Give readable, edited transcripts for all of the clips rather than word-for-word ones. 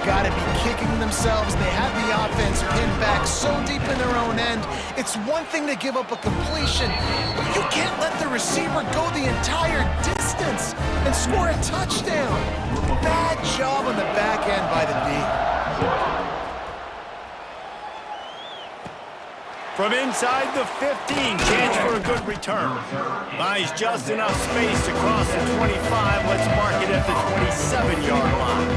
got to be kicking themselves. They have the offense pinned back so deep in their own end. It's one thing to give up a completion, but you can't let the receiver go the entire distance and score a touchdown. Bad job on the back end by the D. From inside the 15, chance for a good return. Buys just enough space across the 25. Let's mark it at the 27-yard line.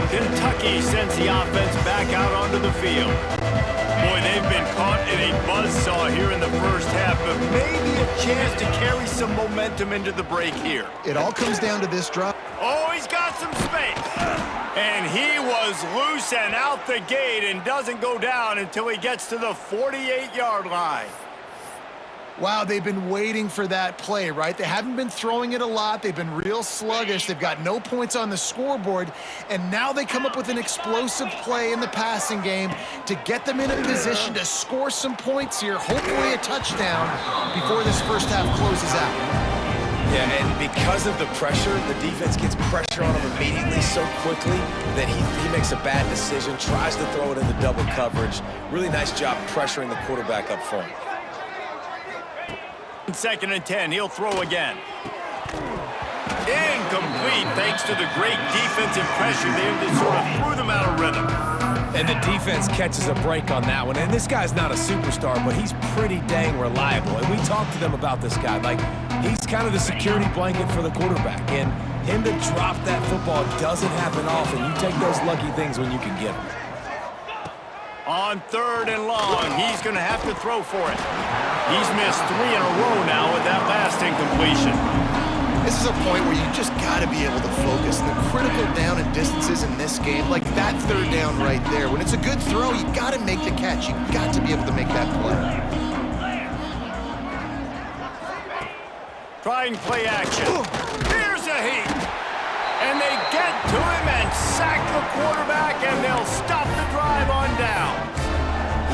Kentucky sends the offense back out onto the field. Boy, they've been caught in a buzzsaw here in the first half, but maybe a chance to carry some momentum into the break here. It all comes down to this drop. Oh, he's got some space. And he was loose and out the gate and doesn't go down until he gets to the 48-yard line. Wow, they've been waiting for that play, right? They haven't been throwing it a lot. They've been real sluggish. They've got no points on the scoreboard. And now they come up with an explosive play in the passing game to get them in a position to score some points here, hopefully a touchdown, before this first half closes out. Yeah, and because of the pressure, the defense gets pressure on him immediately so quickly that he makes a bad decision, tries to throw it into double coverage. Really nice job pressuring the quarterback up front. 2nd and 10, he'll throw again. Incomplete thanks to the great defensive pressure there that sort of threw them out of rhythm. And the defense catches a break on that one. And this guy's not a superstar, but he's pretty dang reliable. And we talked to them about this guy. Like, he's kind of the security blanket for the quarterback. And him to drop that football doesn't happen often. You take those lucky things when you can get them. On 3rd and long, he's going to have to throw for it. He's missed 3 in a row now with that last incompletion. This is a point where you just got to be able to focus. The critical down and distances in this game, like that 3rd down right there. When it's a good throw, you got to make the catch. You got to be able to make that play. Trying play action. Here's a heat. And they get to him and sack the quarterback, and they'll stop the drive on down.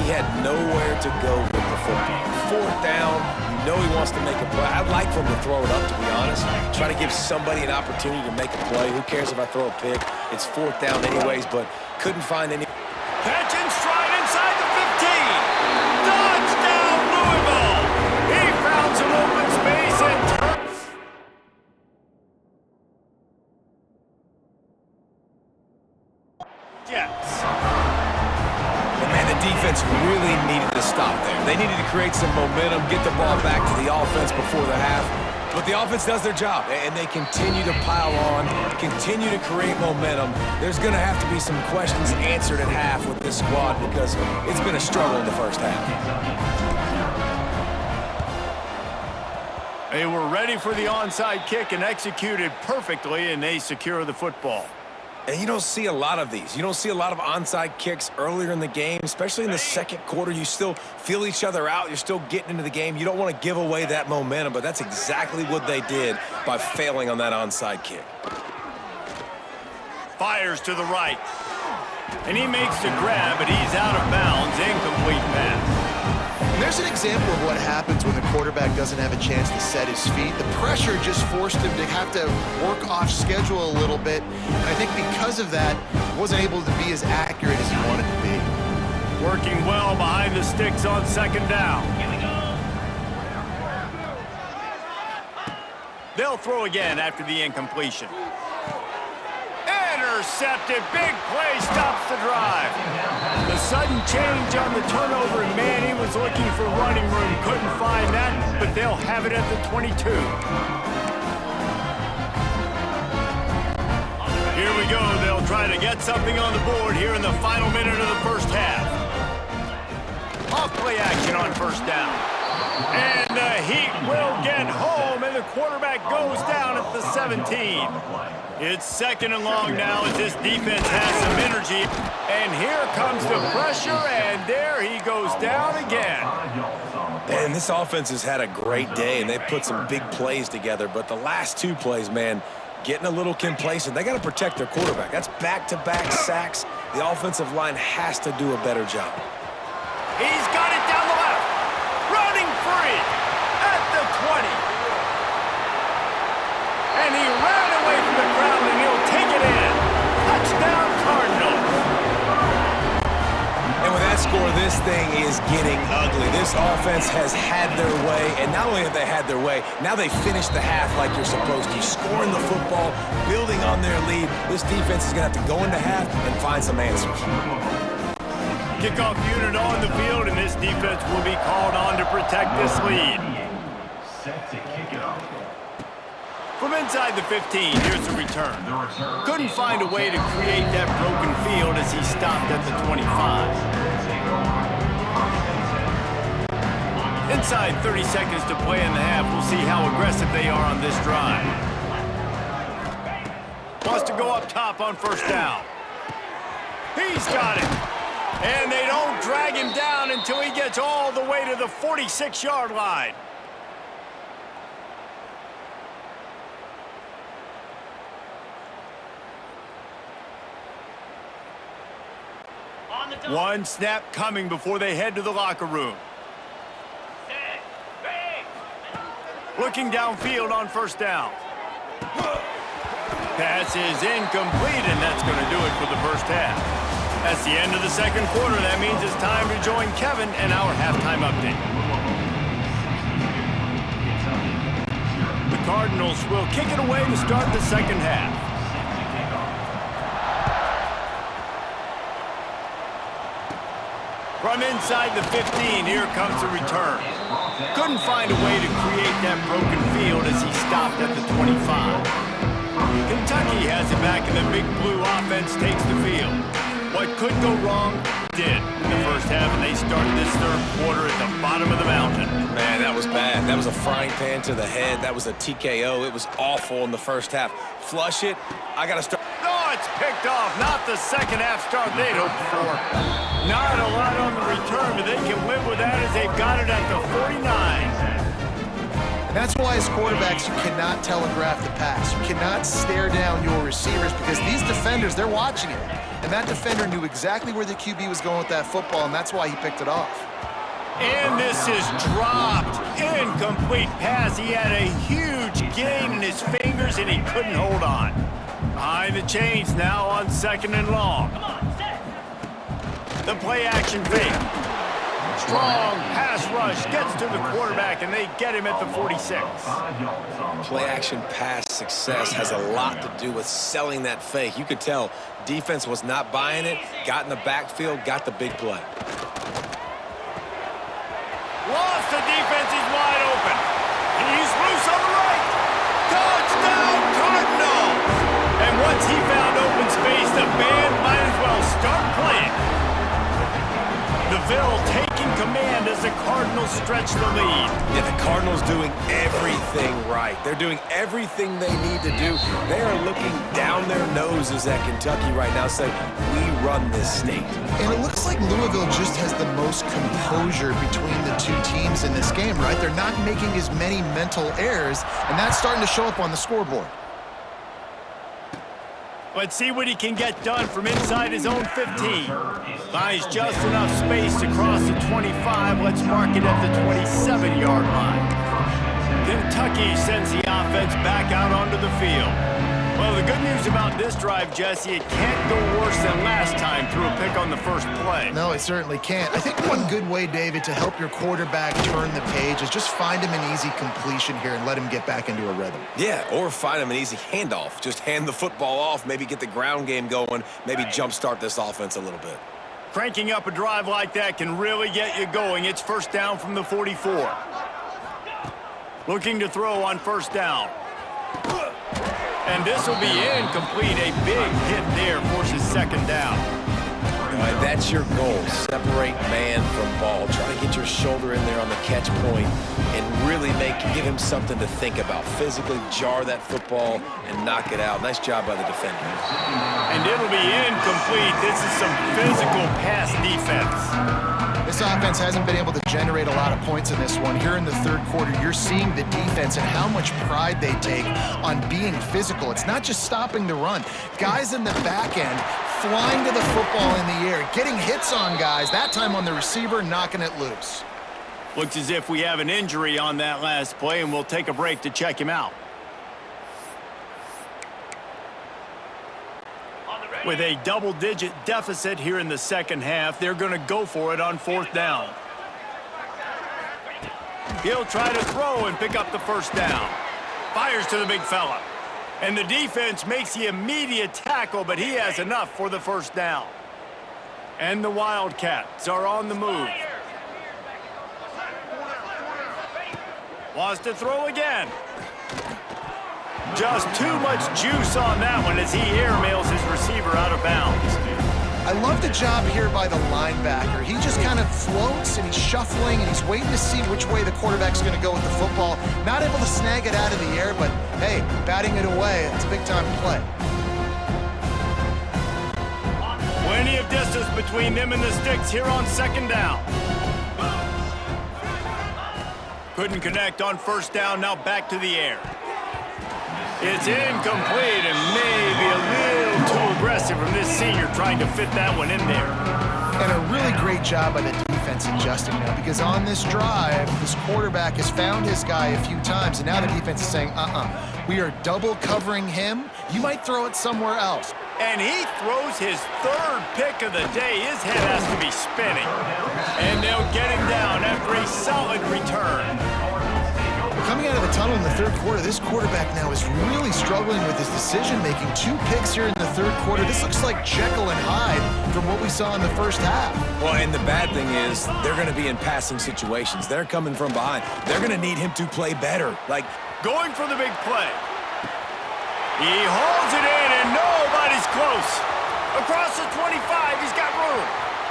He had nowhere to go with the football. 4th down, you know he wants to make a play. I'd like for him to throw it up, to be honest. Try to give somebody an opportunity to make a play. Who cares if I throw a pick? It's 4th down anyways, but couldn't find any. Catch and stride inside the 15. Touchdown, Louisville. He found some open space and turns. Jets. Man, the defense really needed to stop there. They needed to create some momentum, get the ball back to the offense before the half. But the offense does their job, and they continue to pile on, continue to create momentum. There's going to have to be some questions answered at half with this squad because it's been a struggle in the first half. They were ready for the onside kick and executed perfectly, and they secure the football. And you don't see a lot of these. You don't see a lot of onside kicks earlier in the game, especially in the second quarter. You still feel each other out. You're still getting into the game. You don't want to give away that momentum, but that's exactly what they did by failing on that onside kick. Fires to the right. And he makes the grab, but he's out of bounds. Incomplete pass. And there's an example of what happens when the quarterback doesn't have a chance to set his feet. The pressure just forced him to have to work off schedule a little bit. And I think because of that, he wasn't able to be as accurate as he wanted to be. Working well behind the sticks on 2nd down. They'll throw again after the incompletion. Intercepted. Big play stops the drive. The sudden change on the turnover, and man, he was looking for running room. Couldn't find that, but they'll have it at the 22. Here we go. They'll try to get something on the board here in the final minute of the first half. Off play action on 1st down. And the Heat will get home, and the quarterback goes down at the 17. It's 2nd and long now as this defense has some energy. And here comes the pressure, and there he goes down again. And this offense has had a great day, and they've put some big plays together. But the last 2 plays, man, getting a little complacent. They got to protect their quarterback. That's back-to-back sacks. The offensive line has to do a better job. He's got it down the left. Running free at the 20. And he ran away from the crowd, and he'll take it in. Touchdown, Cardinals. thing is getting ugly. This offense has had their way, and not only have they had their way, now they finish the half like you're supposed to. Scoring the football, building on their lead. This defense is going to have to go into half and find some answers. Kickoff unit on the field, and this defense will be called on to protect this lead. Set to kick it off. From inside the 15, here's the return. Couldn't find a way to create that broken field as he stopped at the 25. Inside 30 seconds to play in the half. We'll see how aggressive they are on this drive. Wants to go up top on first down. He's got it. And they don't drag him down until he gets all the way to the 46-yard line. One snap coming before they head to the locker room. Looking downfield on first down. Pass is incomplete, and that's going to do it for the first half. That's the end of the second quarter. That means it's time to join Kevin and our halftime update. The Cardinals will kick it away to start the second half. From inside the 15, here comes the return. Couldn't find a way to create that broken field as he stopped at the 25. Kentucky has it back, and the big blue offense takes the field. What could go wrong did in the first half, and they started this third quarter at the bottom of the mountain. Man, that was bad. That was a frying pan to the head. That was a TKO. It was awful in the first half. Flush it. I got to start. Oh, it's picked off. Not the second half start they'd hoped for. Not a lot on the return, but they can live with that as they've got it at the 49. And that's why as quarterbacks, you cannot telegraph the pass. You cannot stare down your receivers because these defenders, they're watching it. And that defender knew exactly where the QB was going with that football, and that's why he picked it off. And this is dropped. Incomplete pass. He had a huge gain in his fingers, and he couldn't hold on. Behind the chains now on second and long. The play action fake. Strong pass rush gets to the quarterback, and they get him at the 46. Play action pass success has a lot to do with selling that fake. You could tell defense was not buying it, got in the backfield, got the big play. Lost the defense, he's wide open. He's loose on the right. Touchdown, Cardinals! And once he found open space, the band might as well start playing. DeVille taking command as the Cardinals stretch the lead. Yeah, the Cardinals doing everything right. They're doing everything they need to do. They are looking down their noses at Kentucky right now saying, we run this state. And it looks like Louisville just has the most composure between the two teams in this game, right? They're not making as many mental errors, and that's starting to show up on the scoreboard. Let's see what he can get done from inside his own 15. Finds just enough space to cross the 25. Let's mark it at the 27-yard line. Kentucky sends the offense back out onto the field. Well, the good news about this drive, Jesse, it can't go worse than last time through a pick on the first play. No, it certainly can't. I think one good way, David, to help your quarterback turn the page is just find him an easy completion here and let him get back into a rhythm. Yeah, or find him an easy handoff. Just hand the football off, maybe get the ground game going, maybe jumpstart this offense a little bit. Cranking up a drive like that can really get you going. It's first down from the 44. Looking to throw on first down. And this will be incomplete. A big hit there forces second down. All right, that's your goal. Separate man from ball. Try to get your shoulder in there on the catch point and really give him something to think about. Physically jar that football and knock it out. Nice job by the defender. And it'll be incomplete. This is some physical pass defense. This offense hasn't been able to generate a lot of points in this one. Here in the third quarter, you're seeing the defense and how much pride they take on being physical. It's not just stopping the run. Guys in the back end flying to the football in the air, getting hits on guys, that time on the receiver, knocking it loose. Looks as if we have an injury on that last play, and we'll take a break to check him out. With a double-digit deficit here in the second half, they're going to go for it on 4th down. He'll try to throw and pick up the first down. Fires to the big fella. And the defense makes the immediate tackle, but he has enough for the first down. And the Wildcats are on the move. Wants to throw again. Just too much juice on that one as he airmails his receiver out of bounds. I love the job here by the linebacker. He just kind of floats and he's shuffling and he's waiting to see which way the quarterback's going to go with the football. Not able to snag it out of the air, but hey, batting it away, it's a big-time play. Plenty of distance between them and the sticks here on 2nd down. Couldn't connect on 1st down, now back to the air. It's incomplete and maybe a little too aggressive from this senior trying to fit that one in there. And a really great job by the defense adjusting now, because on this drive, this quarterback has found his guy a few times, and now the defense is saying, we are double covering him. You might throw it somewhere else. And he throws his 3rd pick of the day. His head has to be spinning. And they'll get him down after a solid return. Coming out of the tunnel in the 3rd quarter, this quarterback now is really struggling with his decision-making. 2 picks here in the 3rd quarter. This looks like Jekyll and Hyde from what we saw in the 1st half. Well, and the bad thing is they're going to be in passing situations. They're coming from behind. They're going to need him to play better. Like, going for the big play. He holds it in, and nobody's close. Across the 25, he's got room.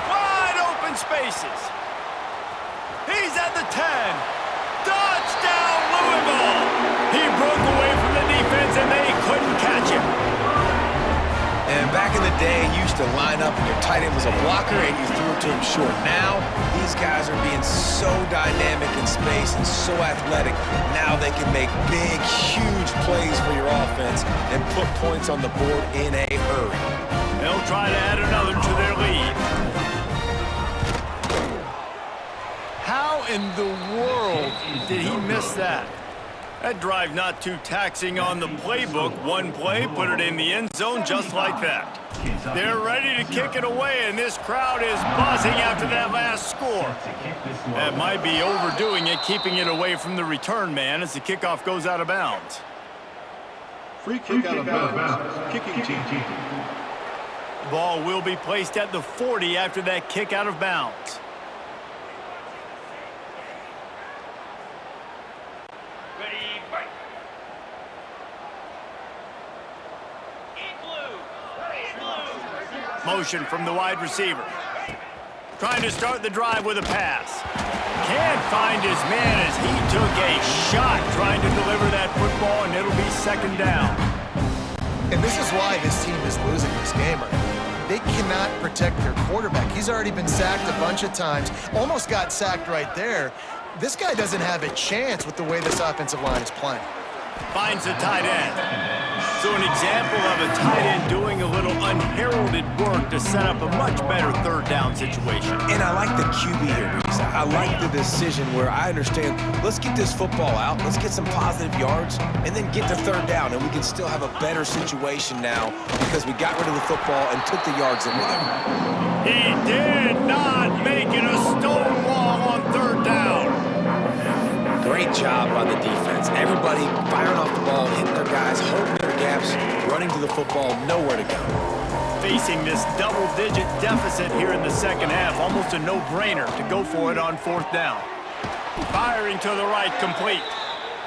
Wide open spaces. He's at the 10. Touchdown, Louisville! He broke away from the defense, and they couldn't catch him. and back in the day, you used to line up and your tight end was a blocker and you threw it to him short. Now, these guys are being so dynamic in space and so athletic. Now they can make big, huge plays for your offense and put points on the board in a hurry. They'll try to add another to their lead. How in the world did he miss that? That drive not too taxing on the playbook. One play, put it in the end zone just like that. They're ready to kick it away, and this crowd is buzzing after that last score. That might be overdoing it, keeping it away from the return man as the kickoff goes out of bounds. Free kick out of bounds. Kicking team. The ball will be placed at the 40 after that kick out of bounds. Motion from the wide receiver. Trying to start the drive with a pass. Can't find his man as he took a shot trying to deliver that football, and it'll be second down. And this is why this team is losing this game right now. They cannot protect their quarterback. He's already been sacked a bunch of times. Almost got sacked right there. This guy doesn't have a chance with the way this offensive line is playing. Finds the tight end. So an example of a tight end doing a little unheralded work to set up a much better third down situation. And I like the QB here, Reese. I like the decision where I understand, let's get this football out, let's get some positive yards, and then get to third down, and we can still have a better situation now because we got rid of the football and took the yards in with him. He did not make it a stone wall on third down. Great job by the defense. Everybody firing off the ball, hitting their guys, holding their gaps, running to the football, nowhere to go. Facing this double-digit deficit here in the second half, almost a no-brainer to go for it on fourth down. Firing to the right, complete.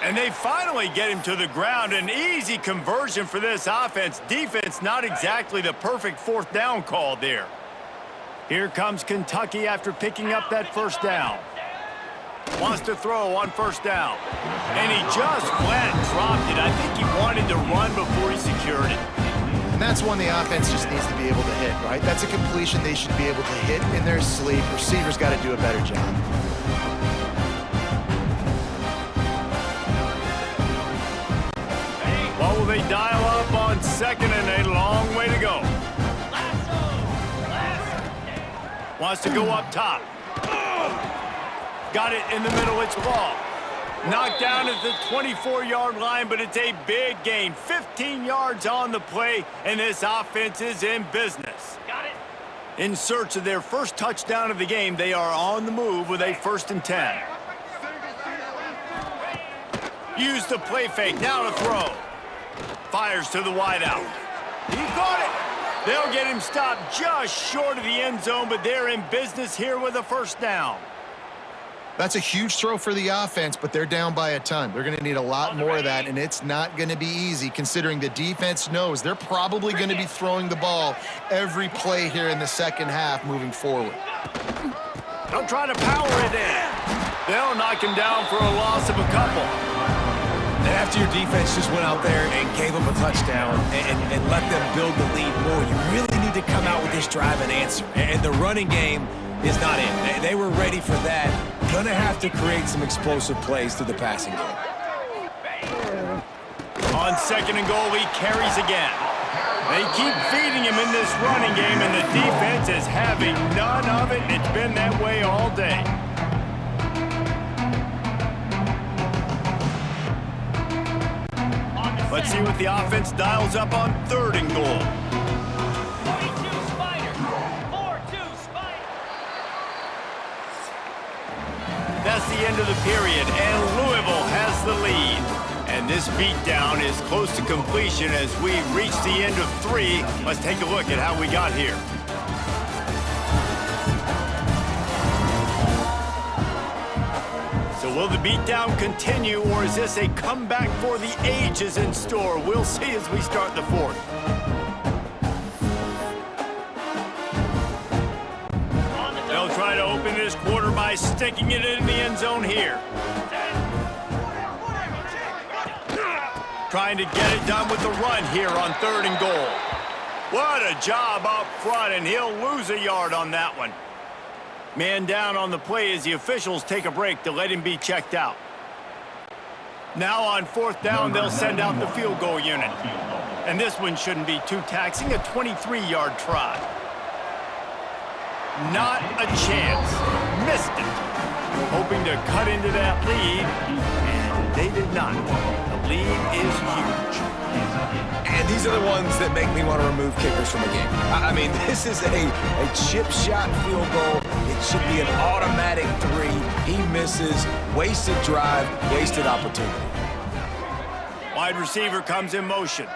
And they finally get him to the ground. An easy conversion for this offense. Defense, not exactly the perfect fourth down call there. Here comes Kentucky after picking up that first down. Wants to throw on first down. And he just flat dropped it. I think he wanted to run before he secured it. And that's one the offense just needs to be able to hit, right? That's a completion they should be able to hit in their sleep. Receivers got to do a better job. What will they dial up on second and a long way to go? Wants to go up top. Got it in the middle, it's ball. Knocked down at the 24-yard line, but it's a big gain. 15 yards on the play, and this offense is in business. Got it. In search of their first touchdown of the game, they are on the move with a 1st and 10. Use the play fake, now to throw. Fires to the wideout. He got it. They'll get him stopped just short of the end zone, but they're in business here with a 1st down. That's a huge throw for the offense, but they're down by a ton. They're going to need a lot more of that, and it's not going to be easy considering the defense knows they're probably going to be throwing the ball every play here in the second half moving forward. They'll try to power it in. They'll knock him down for a loss of a couple. And after your defense just went out there and gave them a touchdown and let them build the lead more, you really need to come out with this drive and answer. And the running game is not in. They were ready for that. Gonna have to create some explosive plays through the passing game. On 2nd and goal, he carries again. They keep feeding him in this running game, and the defense is having none of it. It's been that way all day. Let's see what the offense dials up on 3rd and goal. 42 Spider. 4-2 Spider. That's the end of the period, and Louisville has the lead. And this beatdown is close to completion as we reach the end of 3. Let's take a look at how we got here. So will the beatdown continue, or is this a comeback for the ages in store? We'll see as we start the 4th. They'll try to open this quarter by sticking it in the end zone here. Trying to get it done with the run here on 3rd and goal. What a job up front, and he'll lose a yard on that one. Man down on the play as the officials take a break to let him be checked out. Now on 4th down, they'll send out the field goal unit. And this one shouldn't be too taxing, a 23-yard try. Not a chance. Missed it. Hoping to cut into that lead, and they did not. The lead is huge. And these are the ones that make me want to remove kickers from a game. I mean, this is a chip shot field goal. It should be an automatic 3. He misses. Wasted drive, wasted opportunity. Wide receiver comes in motion.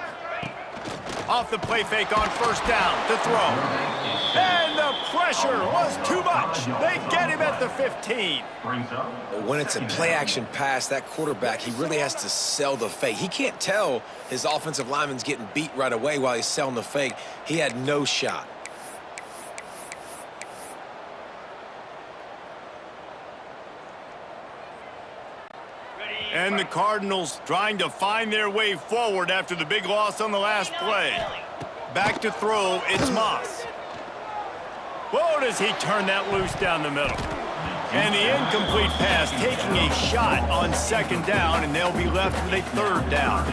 Off the play fake on 1st down to throw. And the pressure was too much. They get him at the 15. When it's a play-action pass, that quarterback, he really has to sell the fake. He can't tell his offensive lineman's getting beat right away while he's selling the fake. He had no shot. And the Cardinals trying to find their way forward after the big loss on the last play. Back to throw, it's Moss. Whoa, does he turn that loose down the middle. And the incomplete pass taking a shot on 2nd down, and they'll be left with a 3rd down.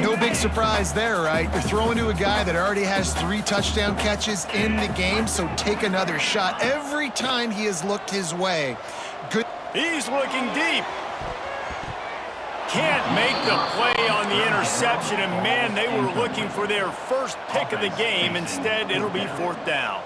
No big surprise there, right? You're throwing to a guy that already has 3 touchdown catches in the game, so take another shot every time he has looked his way. Good. He's looking deep. Can't make the play on the interception, and man, they were looking for their first pick of the game. Instead, it'll be 4th down.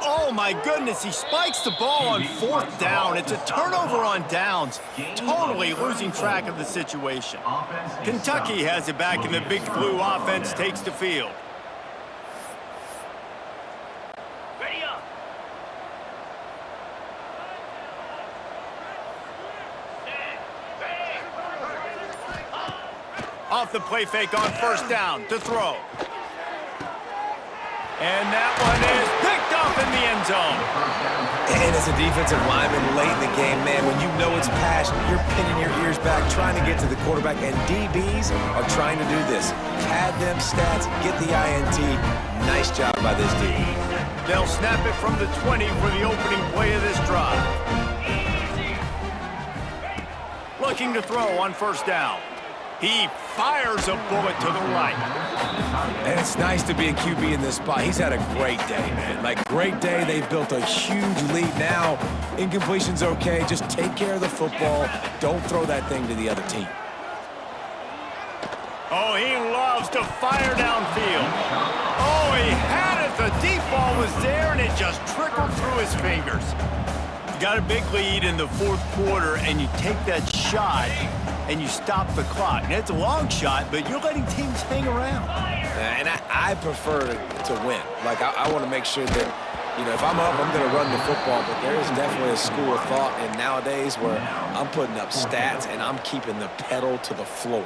Oh my goodness, he spikes the ball on 4th down. It's a turnover on downs. Totally losing track of the situation. Kentucky has it back, and the Big Blue offense takes the field. Ready up. Off the play fake on 1st down to throw. And that one is picked off in the end zone. And as a defensive lineman late in the game, man, when you know it's passed, you're pinning your ears back, trying to get to the quarterback, and DBs are trying to do this. Pad them stats, get the INT. Nice job by this D. They'll snap it from the 20 for the opening play of this drive. Looking to throw on 1st down. He fires a bullet to the right. And it's nice to be a QB in this spot. He's had a great day, man. Like, great day. They've built a huge lead now. Incompletion's okay. Just take care of the football. Don't throw that thing to the other team. Oh, he loves to fire downfield. Oh, he had it. The deep ball was there, and it just trickled through his fingers. You got a big lead in the fourth quarter, and you take that shot, and you stop the clock. And it's a long shot, but you're letting teams hang around. And I prefer to win. Like, I want to make sure that, you know, if I'm up, I'm going to run the football. But there is definitely a school of thought in nowadays where I'm putting up stats and I'm keeping the pedal to the floor.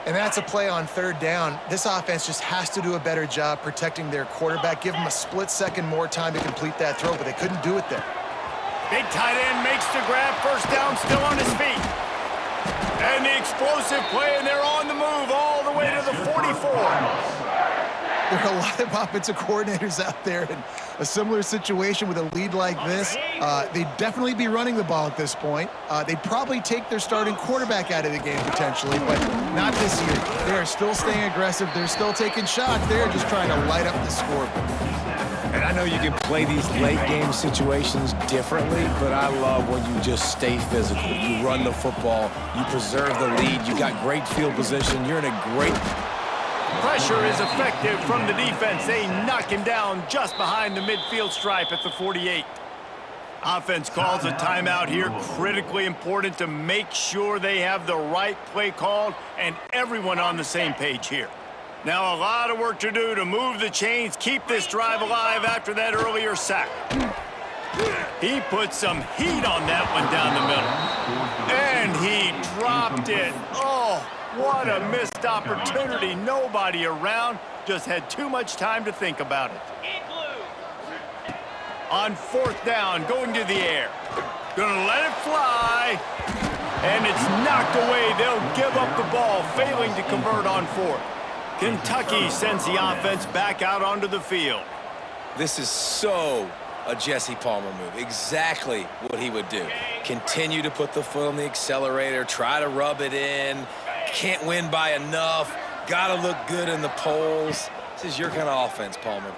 And that's a play on third down. This offense just has to do a better job protecting their quarterback. Give them a split second more time to complete that throw, but they couldn't do it there. Big tight end makes the grab. First down, still on his feet. And the explosive play, and they're on the move all the way to the 44. There are a lot of offensive coordinators out there in a similar situation with a lead like this. They'd definitely be running the ball at this point. They'd probably take their starting quarterback out of the game potentially, but not this year. They are still staying aggressive. They're still taking shots. They're just trying to light up the scoreboard. And I know you can play these late-game situations differently, but I love when you just stay physical. You run the football. You preserve the lead. You got great field position. You're in a great... Pressure is effective from the defense. They knock him down just behind the midfield stripe at the 48. Offense calls a timeout here. Critically important to make sure they have the right play called and everyone on the same page here. Now a lot of work to do to move the chains, keep this drive alive after that earlier sack. He put some heat on that one down the middle. And he dropped it. Oh, what a missed opportunity. Nobody around. Just had too much time to think about it. On fourth down, going to the air. Gonna let it fly. And it's knocked away. They'll give up the ball, failing to convert on fourth. Kentucky sends the offense back out onto the field. This is so a Jesse Palmer move. Exactly what he would do. Continue to put the foot on the accelerator, try to rub it in. Can't win by enough. Gotta look good in the polls. This is your kind of offense, Palmer.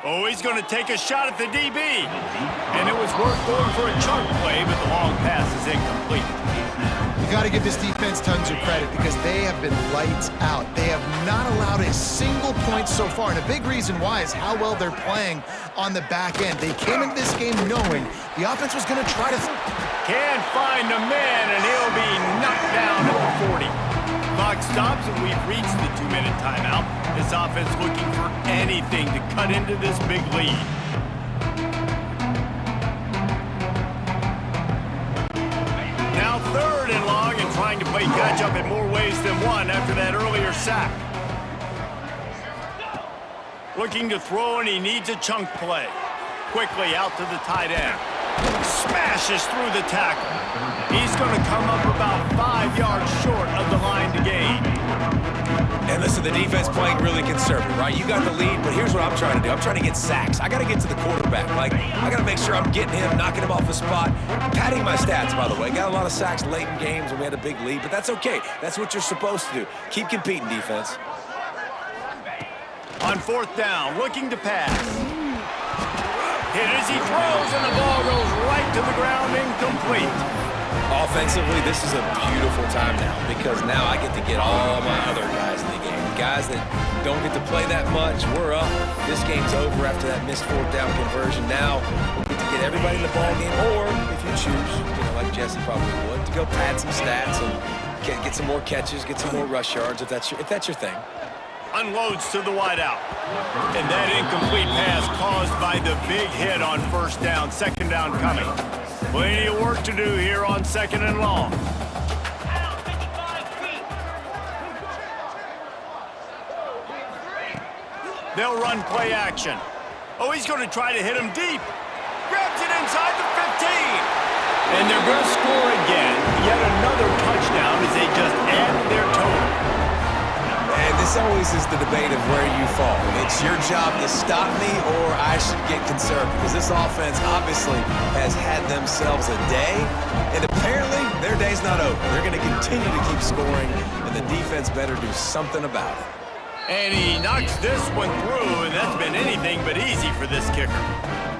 Oh, he's going to take a shot at the DB. And it was worth going for a chunk play, but the long pass is incomplete. You got to give this defense tons of credit because they have been lights out. They have not allowed a single point so far, and a big reason why is how well they're playing on the back end. They came into this game knowing the offense was going to try to... Can't find a man, and he'll be knocked down at the 40. Clock stops, and we've reached the 2-minute timeout. This offense looking for anything to cut into this big lead. Now third and long, and trying to play catch-up in more ways than one after that earlier sack. Looking to throw, and he needs a chunk play. Quickly out to the tight end. Smashes through the tackle. He's going to come up about 5 yards short of the line to gain. And listen, the defense playing really conservative, right? You got the lead, but here's what I'm trying to do. I'm trying to get sacks. I got to get to the quarterback. Like, I got to make sure I'm getting him, knocking him off the spot. Padding my stats, by the way. Got a lot of sacks late in games when we had a big lead, but that's okay. That's what you're supposed to do. Keep competing, defense. On fourth down, looking to pass. Hit as he throws, and the ball goes right to the ground, incomplete. Offensively, this is a beautiful time now because now I get to get all my other guys in the game. Guys that don't get to play that much, we're up. This game's over after that missed fourth down conversion. Now we get to get everybody in the ball game, or if you choose, you know, like Jesse probably would, to go pad some stats and get some more catches, get some more rush yards if that's your thing. Unloads to the wideout. And that incomplete pass caused by the big hit on first down. Second down coming. Plenty of work to do here on second and long. They'll run play action. Oh, he's going to try to hit him deep. Grabs it inside the 15. And they're going to score again. Yet another touchdown as they just add to their total. And this always is the debate of where you fall. It's your job to stop me or I should get conservative because this offense obviously has had themselves a day, and apparently their day's not over. They're going to continue to keep scoring, and the defense better do something about it. And he knocks this one through, and that's been anything but easy for this kicker.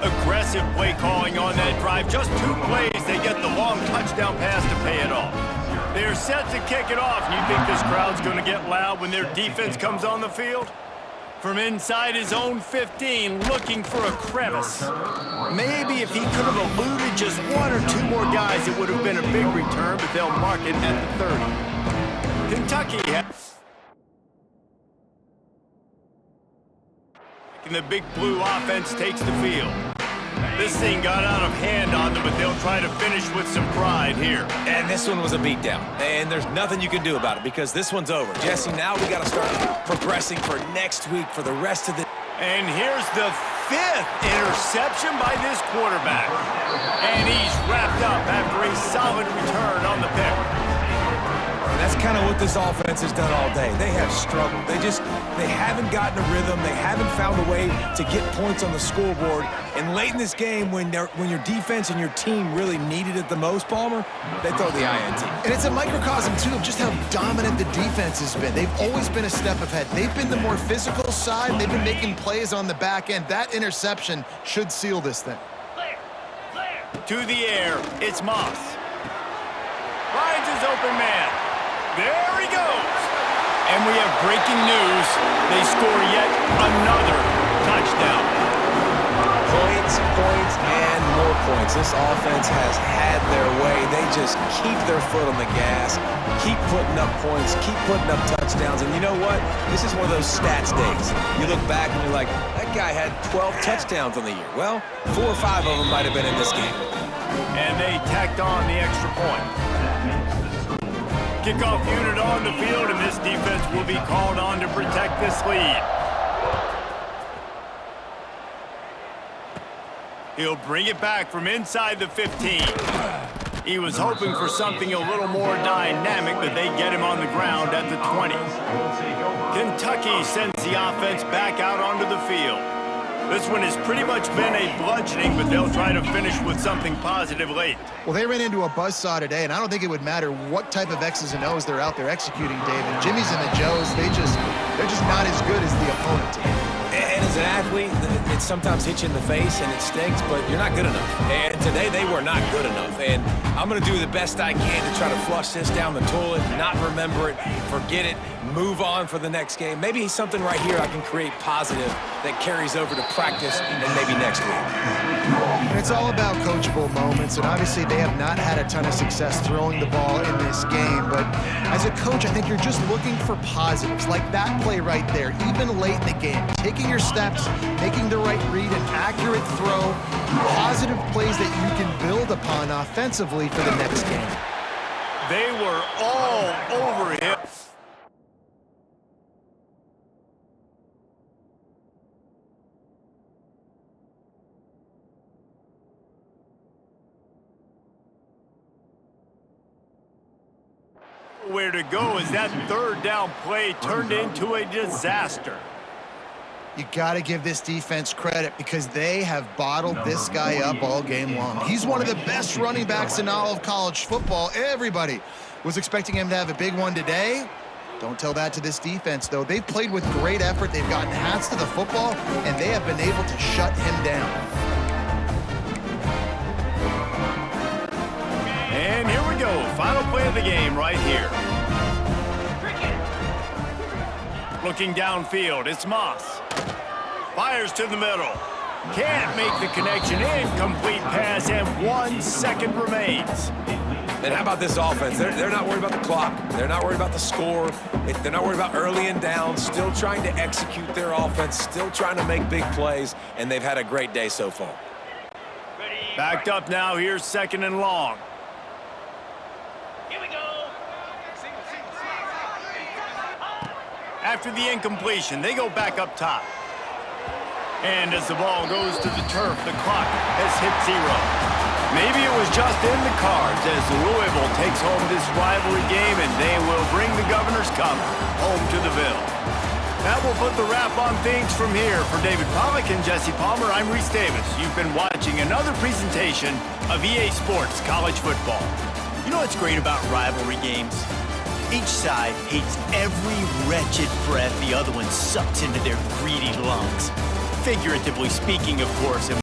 Aggressive play calling on that drive. Just 2 plays, they get the long touchdown pass to pay it off. They're set to kick it off. You think this crowd's going to get loud when their defense comes on the field? From inside his own 15, looking for a crevice. Maybe if he could have eluded just 1 or 2 more guys, it would have been a big return, but they'll mark it at the 30. Kentucky has... And the big blue offense takes the field. This thing got out of hand on them, but they'll try to finish with some pride here. And this one was a beatdown, and there's nothing you can do about it because this one's over. Jesse, now we got to start progressing for next week for the rest of the... And here's the 5th interception by this quarterback. And he's wrapped up after a solid return on the pick. And that's kind of what this offense has done all day. They have struggled. They haven't gotten a rhythm. They haven't found a way to get points on the scoreboard. And late in this game, when your defense and your team really needed it the most, Palmer, they throw the INT. And it's a microcosm, too, of just how dominant the defense has been. They've always been a step ahead. They've been the more physical side. They've been making plays on the back end. That interception should seal this thing. Clear. Clear. To the air, it's Moss. Finds his open man. There he goes. And we have breaking news. They score yet another touchdown. Points, and more points. This offense has had their way. They just keep their foot on the gas, keep putting up points, keep putting up touchdowns. And you know what? This is one of those stats days. You look back and you're like, that guy had 12 touchdowns on the year. Well, 4 or 5 of them might have been in this game. And they tacked on the extra point. Kickoff unit on the field, and this defense will be called on to protect this lead. He'll bring it back from inside the 15. He was hoping for something a little more dynamic, but they get him on the ground at the 20. Kentucky sends the offense back out onto the field. This one has pretty much been a bludgeoning, but they'll try to finish with something positive late. Well, they ran into a buzzsaw today, and I don't think it would matter what type of X's and O's they're out there executing, David. Jimmy's and the Joes, they're just not as good as the opponent team. And as an athlete, it sometimes hits you in the face and it stinks, but you're not good enough. And today they were not good enough. And I'm going to do the best I can to try to flush this down the toilet, not remember it, forget it, move on for the next game. Maybe something right here I can create positive that carries over to practice and maybe next week. And it's all about coachable moments, and obviously they have not had a ton of success throwing the ball in this game. But as a coach, I think you're just looking for positives, like that play right there, even late in the game. Taking your steps, making the right read, an accurate throw, positive plays that you can build upon offensively for the next game. They were all over him. Where to go as that 3rd down play turned into a disaster. You got to give this defense credit because they have bottled this guy up all game long. He's one of the best running backs in all of college football. Everybody was expecting him to have a big one today. Don't tell that to this defense, though. They've played with great effort. They've gotten hats to the football, and they have been able to shut him down. And here we go. Final play of the game right here. Looking downfield, it's Moss. Fires to the middle. Can't make the connection. Incomplete pass, and 1 second remains. And how about this offense? They're not worried about the clock. They're not worried about the score. They're not worried about early and down. Still trying to execute their offense. Still trying to make big plays. And they've had a great day so far. Backed up now. Here's 2nd and long. Here we go. After the incompletion, they go back up top. And as the ball goes to the turf, the clock has hit 0. Maybe it was just in the cards as Louisville takes home this rivalry game, and they will bring the Governor's Cup home to the Ville. That will put the wrap on things from here. For David Pollack and Jesse Palmer, I'm Reese Davis. You've been watching another presentation of EA Sports College Football. You know what's great about rivalry games? Each side hates every wretched breath the other one sucks into their greedy lungs. Figuratively speaking, of course, and